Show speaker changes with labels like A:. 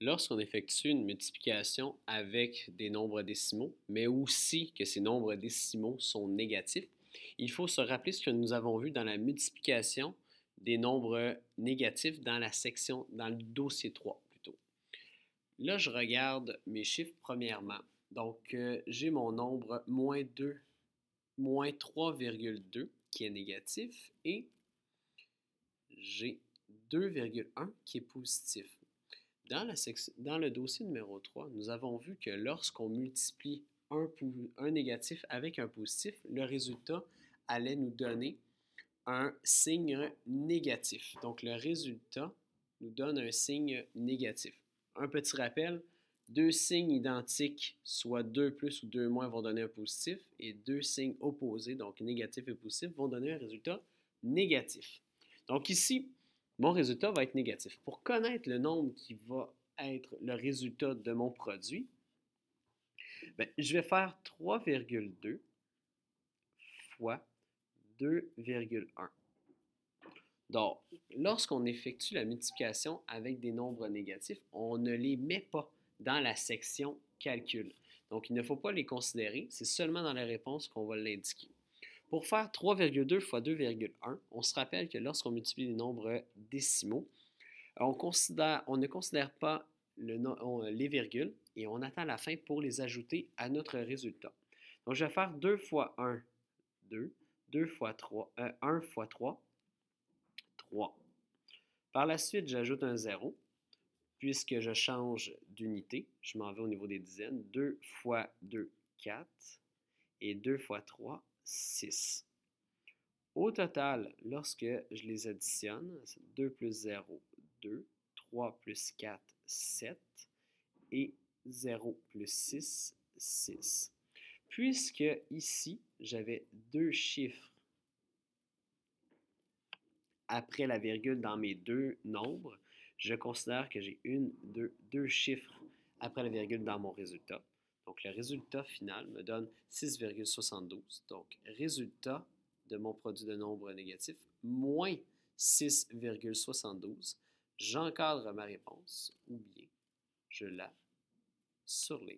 A: Lorsqu'on effectue une multiplication avec des nombres décimaux, mais aussi que ces nombres décimaux sont négatifs, il faut se rappeler ce que nous avons vu dans la multiplication des nombres négatifs dans la section, dans le dossier 3 plutôt. Là, je regarde mes chiffres premièrement. Donc, j'ai mon nombre moins 2, moins 3,2 qui est négatif et j'ai 2,1 qui est positif. Dans le dossier numéro 3, nous avons vu que lorsqu'on multiplie un négatif avec un positif, le résultat allait nous donner un signe négatif. Donc, le résultat nous donne un signe négatif. Un petit rappel, deux signes identiques, soit 2 plus ou 2 moins, vont donner un positif, et deux signes opposés, donc négatif et positif, vont donner un résultat négatif. Donc ici, mon résultat va être négatif. Pour connaître le nombre qui va être le résultat de mon produit, je vais faire 3,2 fois 2,1. Donc, lorsqu'on effectue la multiplication avec des nombres négatifs, on ne les met pas dans la section calcul. Donc, il ne faut pas les considérer, c'est seulement dans la réponse qu'on va l'indiquer. Pour faire 3,2 fois 2,1, on se rappelle que lorsqu'on multiplie des nombres décimaux, on ne considère pas les virgules et on attend la fin pour les ajouter à notre résultat. Donc, je vais faire 2 fois 1, 2, 2 fois 3, 1 fois 3, 3. Par la suite, j'ajoute un 0, puisque je change d'unité. Je m'en vais au niveau des dizaines. 2 fois 2, 4. Et 2 fois 3, 6. Au total, lorsque je les additionne, 2 plus 0, 2. 3 plus 4, 7. Et 0 plus 6, 6. Puisque ici, j'avais deux chiffres après la virgule dans mes deux nombres, je considère que j'ai deux chiffres après la virgule dans mon résultat. Donc, le résultat final me donne 6,72. Donc, résultat de mon produit de nombres négatifs, moins 6,72. J'encadre ma réponse ou bien je la surligne.